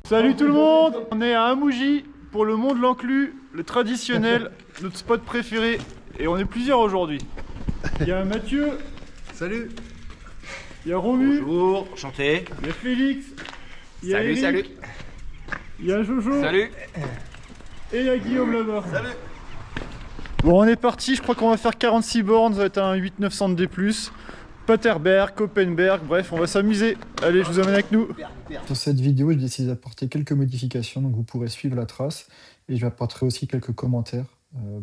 Salut tout le monde. On est à Amougy pour le Mont de l'Enclus, le traditionnel, notre spot préféré. Et on est plusieurs aujourd'hui. Il y a Mathieu. Salut. Il y a Romu. Bonjour, enchanté. Il y a Félix. Il y a Salut, Eric. salut. Il y a Jojo. Salut. Et il y a Guillaume là-bas. Salut. Bon, on est parti. Je crois qu'on va faire 46 bornes. Ça va être un 8-900 D+. Paterberg, Koppenberg, bref, on va s'amuser. Allez, je vous amène avec nous. Sur cette vidéo, j'ai décidé d'apporter quelques modifications, donc vous pourrez suivre la trace. Et je vais apporter aussi quelques commentaires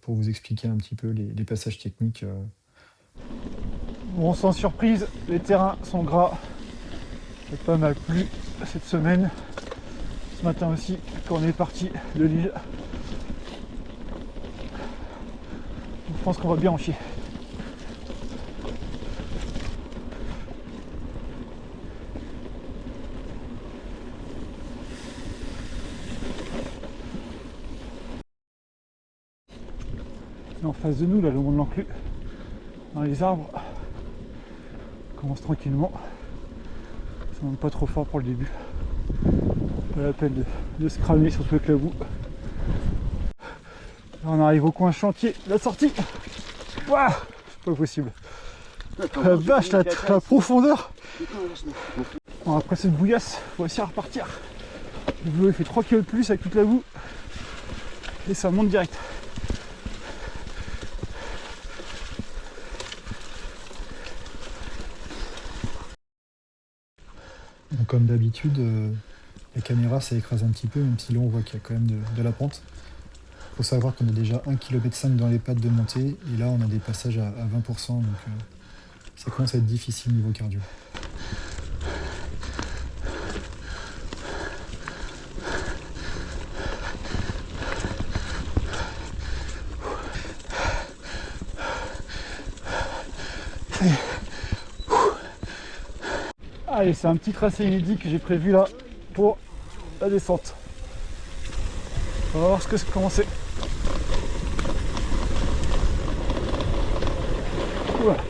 pour vous expliquer un petit peu les passages techniques. Bon, sans surprise, les terrains sont gras. Il a pas mal plu cette semaine. Ce matin aussi, quand on est parti de Lille. Je pense qu'on va bien en chier. En face de nous, là, le Mont de l'Enclus, dans les arbres, on commence tranquillement. Ça monte pas trop fort pour le début. Pas la peine de se cramer, surtout avec la boue. Là, on arrive au coin chantier, la sortie. Waouh, c'est pas possible. La vache, la profondeur. Bon, après cette bouillasse, faut aussi repartir. Le vélo il fait 3 kg de plus avec toute la boue. Et ça monte direct. Donc, comme d'habitude, la caméra ça écrase un petit peu, même si là on voit qu'il y a quand même de la pente. Il faut savoir qu'on a déjà 1,5 km dans les pattes de montée, et là on a des passages à 20%, donc ça commence à être difficile niveau cardio. Allez, c'est un petit tracé inédit que j'ai prévu là pour la descente. On va voir comment c'est. Voilà.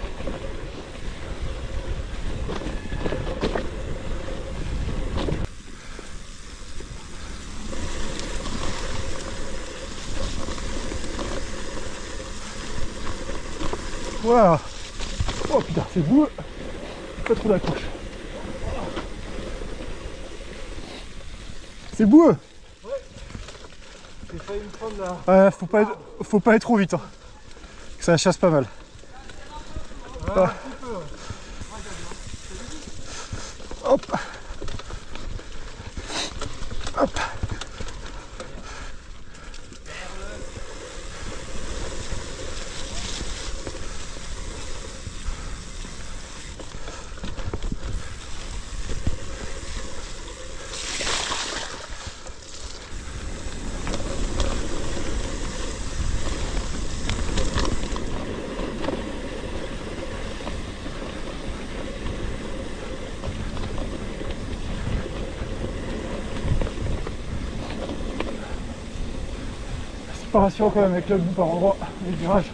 Voilà. Oh putain, c'est boueux. Pas trop d'accroche. C'est boueux. Ouais. J'ai failli me prendre là. Ouais, faut pas aller trop vite. Hein. Ça chasse pas mal. Ouais, Ah. un petit peu. Ouais. Hop. Hop. C'est pas rassurant quand même avec la boue par endroit, les virages.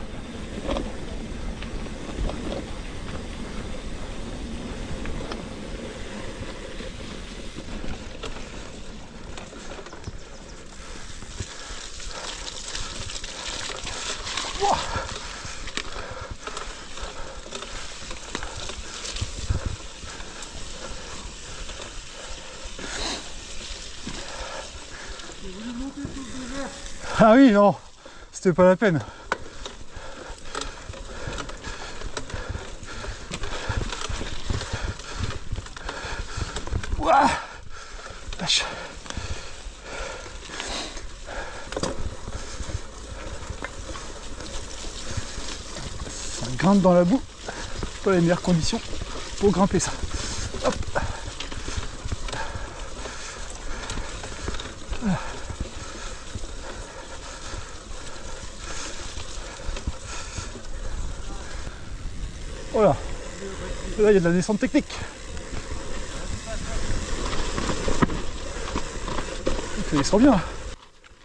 Ah oui, non, c'était pas la peine. Ouah, vache. Ça grimpe dans la boue, pas les meilleures conditions pour grimper ça. Hop. Voilà. Là, il y a de la descente technique. Ça descend bien.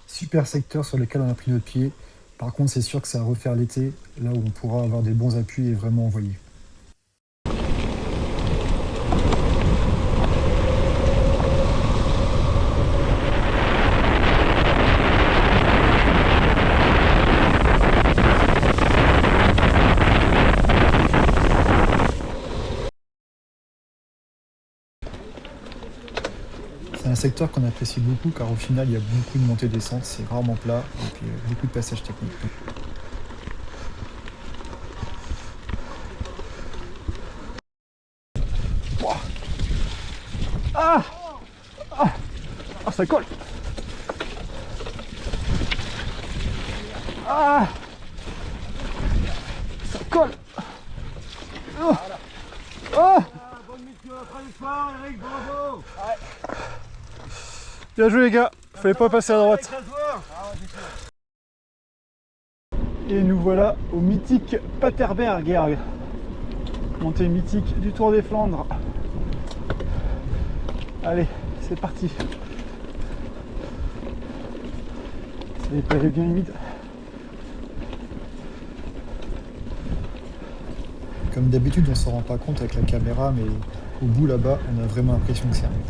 Super secteur sur lequel on a pris notre pied. Par contre, c'est sûr que ça va refaire l'été, là où on pourra avoir des bons appuis et vraiment envoyer. C'est un secteur qu'on apprécie beaucoup car au final il y a beaucoup de montées-descentes, c'est rarement plat et puis beaucoup de passages techniques. Ah, ah, ah, ça colle. Ah, ça colle. Oh. Oh. Bonne mise sur la trajectoire, Eric, bravo. Bien joué les gars, fallait pas passer à droite. Et nous voilà au mythique Paterberg, montée mythique du Tour des Flandres. Allez, c'est parti. C'est pas bien humide. Comme d'habitude on s'en rend pas compte avec la caméra mais au bout là-bas on a vraiment l'impression que c'est arrivé.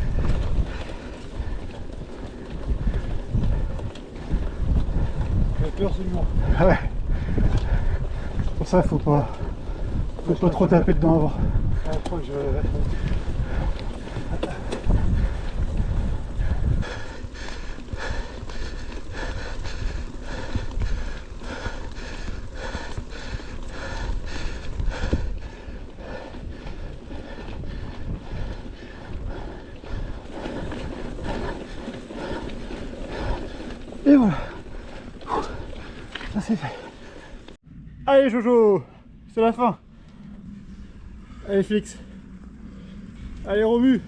J'ai peur seulement. Ah ouais. Pour ça faut pas trop taper dedans avant. Je crois que je vais... Et voilà. Ça c'est fait. Allez Jojo, c'est la fin. Allez Félix. Allez Romu.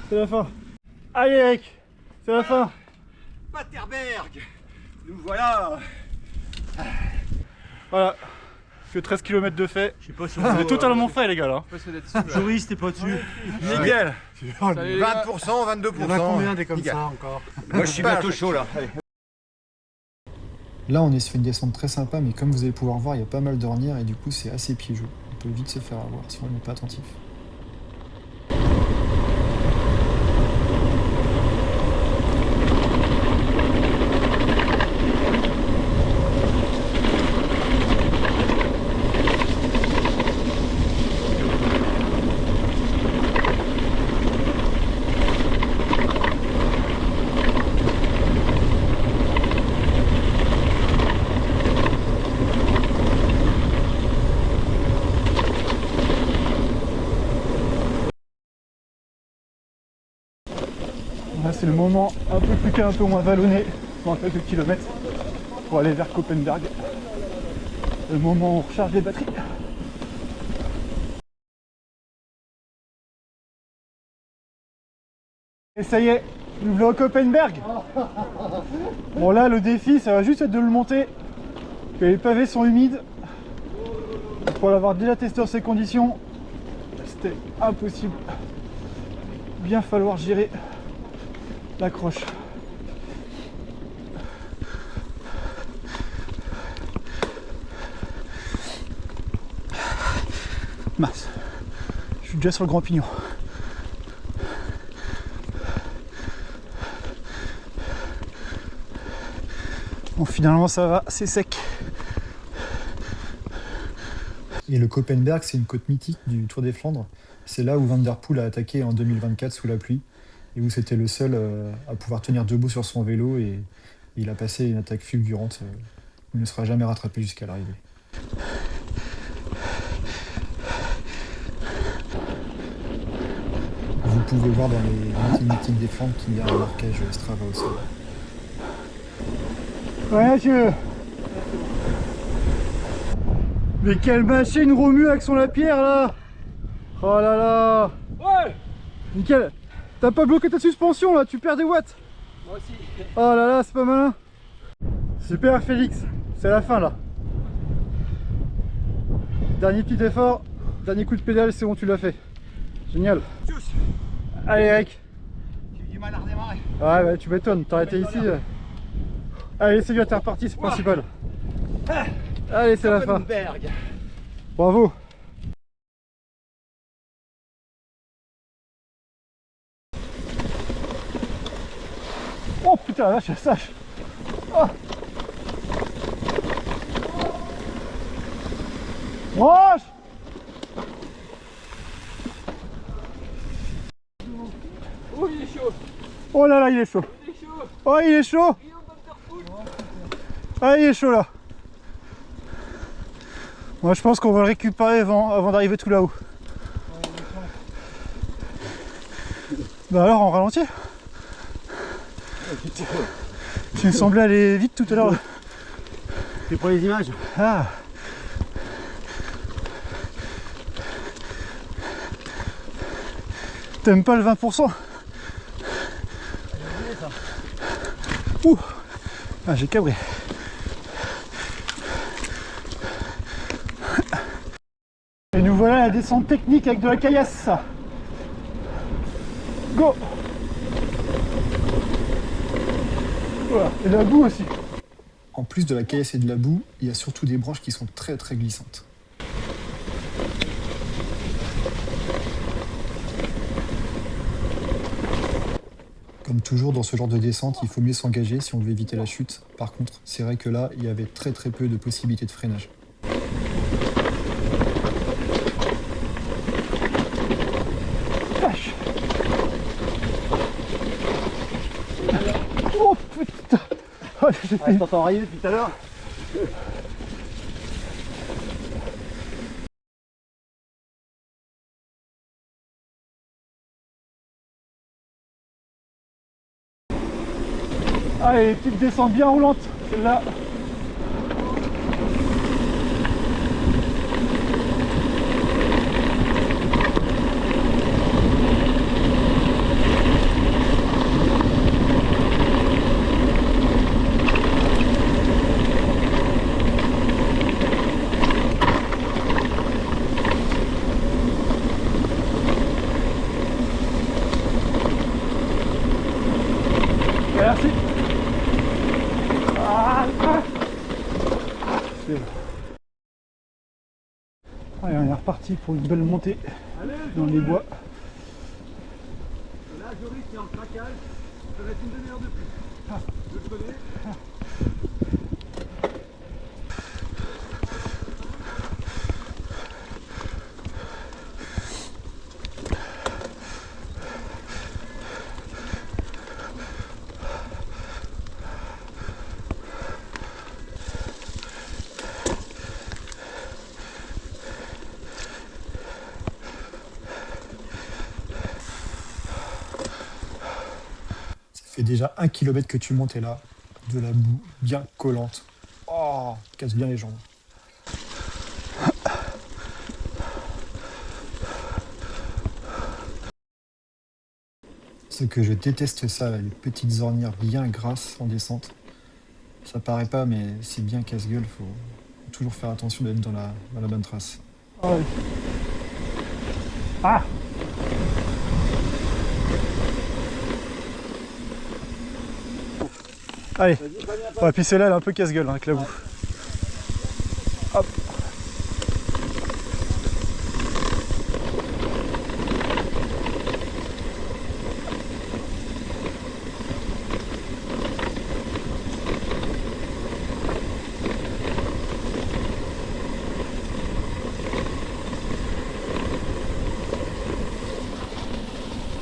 C'est la fin. Allez Eric. C'est la fin. Paterberg. Nous voilà. Voilà. Que 13 km de fait. Je sais pas si On est totalement fait les gars là. Joris, t'es pas dessus. Nickel. Salut, les gars. 20%, 22%. Il y en a combien des comme Nickel. ça encore? Moi je suis bientôt chaud là. Allez. Là on est sur une descente très sympa mais comme vous allez pouvoir voir il y a pas mal d'ornières et du coup c'est assez piégeux. On peut vite se faire avoir si on n'est pas attentif. Là c'est le moment un peu plus qu'un peu moins vallonné dans quelques kilomètres pour aller vers Copenberg. Le moment où on recharge les batteries. Et ça y est, nous voilà au Copenberg. Bon là le défi ça va juste être de le monter. Que les pavés sont humides. Pour l'avoir déjà testé dans ces conditions, c'était impossible. Bien falloir gérer l'accroche. Mince, je suis déjà sur le grand pignon. Bon finalement ça va, c'est sec. Et le Copenberg c'est une côte mythique du Tour des Flandres. C'est là où Van der Poel a attaqué en 2024 sous la pluie. Et où c'était le seul à pouvoir tenir debout sur son vélo et il a passé une attaque fulgurante. Il ne sera jamais rattrapé jusqu'à l'arrivée. Vous pouvez voir dans les montées mythiques des Flandres qu'il y a un marquage Strava au sol. Ouais monsieur. Mais quelle machine Romu avec son Lapierre là. Oh là là. Ouais. Nickel. T'as pas bloqué ta suspension là, tu perds des watts. Moi aussi. Oh là là, c'est pas malin. Super Félix, c'est la fin là. Dernier petit effort, dernier coup de pédale, c'est bon, tu l'as fait. Génial. Allez Eric. J'ai eu du mal à redémarrer. Ouais bah tu m'étonnes, t'as arrêté ici. Allez c'est bien, t'es reparti, c'est le principal. Allez c'est la fin. Copenberg. Bravo. Oh putain la vache, elle sache. Oh. Broche. Oui. Oh là là, il est chaud. Oh, il est chaud. Ah, il est chaud là. Moi, je pense qu'on va le récupérer avant d'arriver tout là-haut. Bah alors, en ralenti. Tu me semblais aller vite tout à l'heure. C'est pour les images. Ah. T'aimes pas le 20%? Ouh. Ah, j'ai cabré. Et nous voilà à la descente technique avec de la caillasse. Go. Voilà. Et de la boue aussi. En plus de la caillasse et de la boue, il y a surtout des branches qui sont très très glissantes. Comme toujours dans ce genre de descente, il faut mieux s'engager si on veut éviter la chute. Par contre, c'est vrai que là, il y avait très très peu de possibilités de freinage. Vache. Oh putain. Oh, j'ai fait Je t'entends railler depuis tout à l'heure. Allez, petite descente bien roulante, celle-là. Merci. Allez, on est reparti pour une belle montée dans les bois. Là, Joris qui est en craquage. Ça va être une demi-heure de plus. Je le connais. Ça fait déjà 1 km que tu montes et là, de la boue bien collante. Oh, casse bien les jambes. Ce que je déteste ça, là, les petites ornières bien grasses en descente. Ça paraît pas, mais c'est bien casse-gueule. Faut toujours faire attention d'être dans la bonne trace. Ah oui. Ah. Allez. Ouais, puis celle-là, elle est un peu casse-gueule hein, avec la boue. Hop.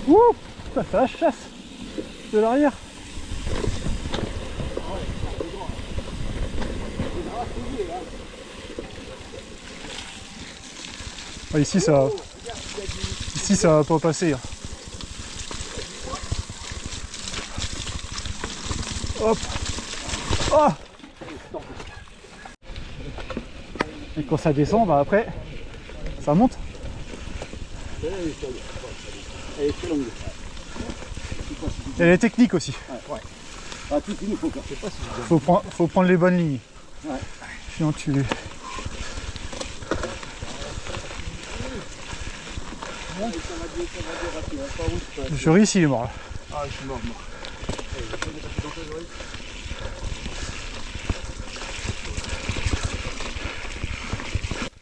Ouh, ça fait la chasse de l'arrière. Ah, ici ça va pas passer. Hein. Hop. Oh. Et quand ça descend, bah après ça monte. Elle est très longue. Et elle est technique aussi. Ouais. Ah, tout fini, faut faire. Je sais pas si je Faut prendre les bonnes lignes. Ouais. Sinon tu... Joris il est mort là. Ah, je suis mort.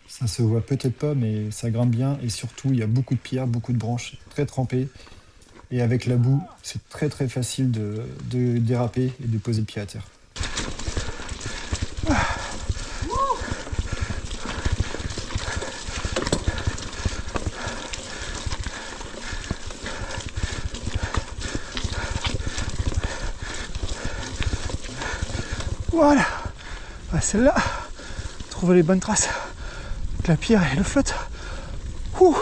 Ça se voit peut-être pas, mais ça grimpe bien et surtout il y a beaucoup de pierres, beaucoup de branches très trempées. Et avec la boue, c'est très très facile de déraper et de poser le pied à terre. Voilà. Ah, celle-là, trouver les bonnes traces avec la pierre et le flotte. Ouh.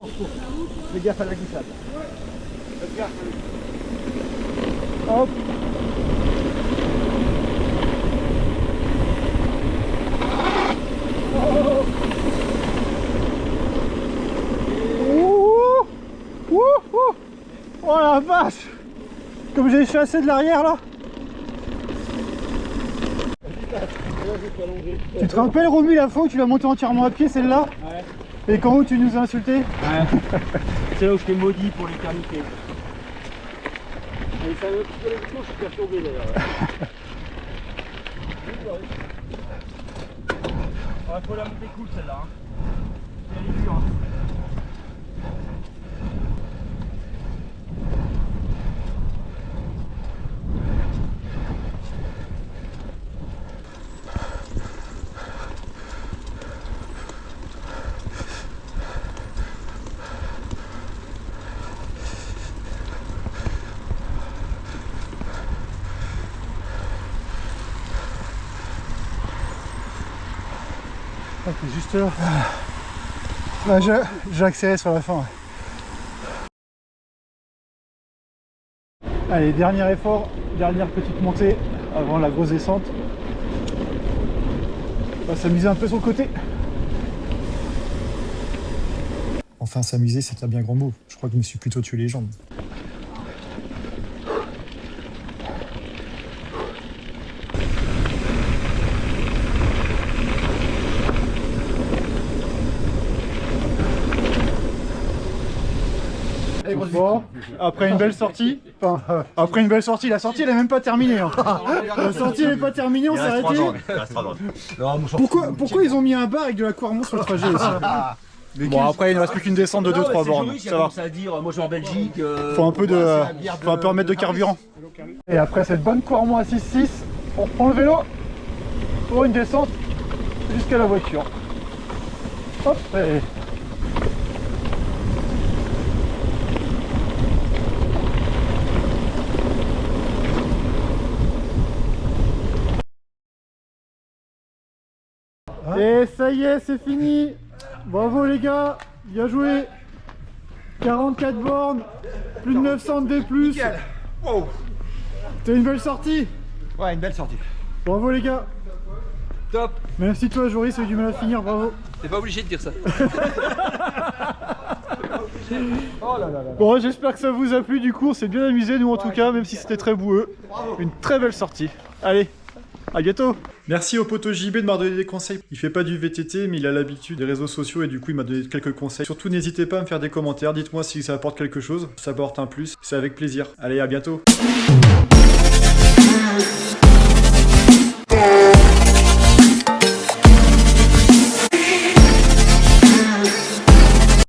Fais gaffe à la glissade. Fais gaffe. Hop. Ouh. Ouh. Ouh. Oh la vache. Comme j'ai chassé de l'arrière là. Tu te rappelles Romu la fois où tu l'as monté entièrement à pied celle-là? Ouais. Et qu'en haut tu nous as insulté? Ouais. C'est là où je t'ai maudit pour l'éternité. Et ça un petit peu les je suis perturbé d'ailleurs. Il faut la monter cool celle-là. Hein. C'est ridicule. Hein. Ah, c'est juste là. Bah, j'ai accéléré sur la fin. Ouais. Allez, dernier effort, dernière petite montée avant la grosse descente. On va s'amuser un peu sur le côté. Enfin, s'amuser, c'est un bien grand mot. Je crois que je me suis plutôt tué les jambes. Bon, après une belle sortie, la sortie elle est même pas terminée. Hein. La sortie elle est pas terminée, on s'est arrêté. Pourquoi ils ont mis un bar avec de l'aquarmont sur le trajet aussi? Bon, après il ne reste plus qu'une descente de 2-3 bornes, ça va. À dire, moi je suis en Belgique. Faut un peu remettre de carburant. Et après cette bonne Quarmont à 6-6, on reprend le vélo pour une descente jusqu'à la voiture. Hop, et... Et ça y est, c'est fini. Bravo les gars, bien joué. 44 bornes, plus de 900 de D+. Wow. T'as une belle sortie. Ouais, une belle sortie. Bravo les gars. Top. Même si toi, Joris, a eu du mal à finir, bravo. T'es pas obligé de dire ça. Bon, j'espère que ça vous a plu du coup, on s'est bien amusé nous en tout cas, même si c'était très boueux. Une très belle sortie. Allez, à bientôt. Merci au poteau JB de m'avoir donné des conseils. Il fait pas du VTT, mais il a l'habitude des réseaux sociaux et du coup il m'a donné quelques conseils. Surtout n'hésitez pas à me faire des commentaires, dites-moi si ça apporte quelque chose, ça apporte un plus, c'est avec plaisir. Allez, à bientôt.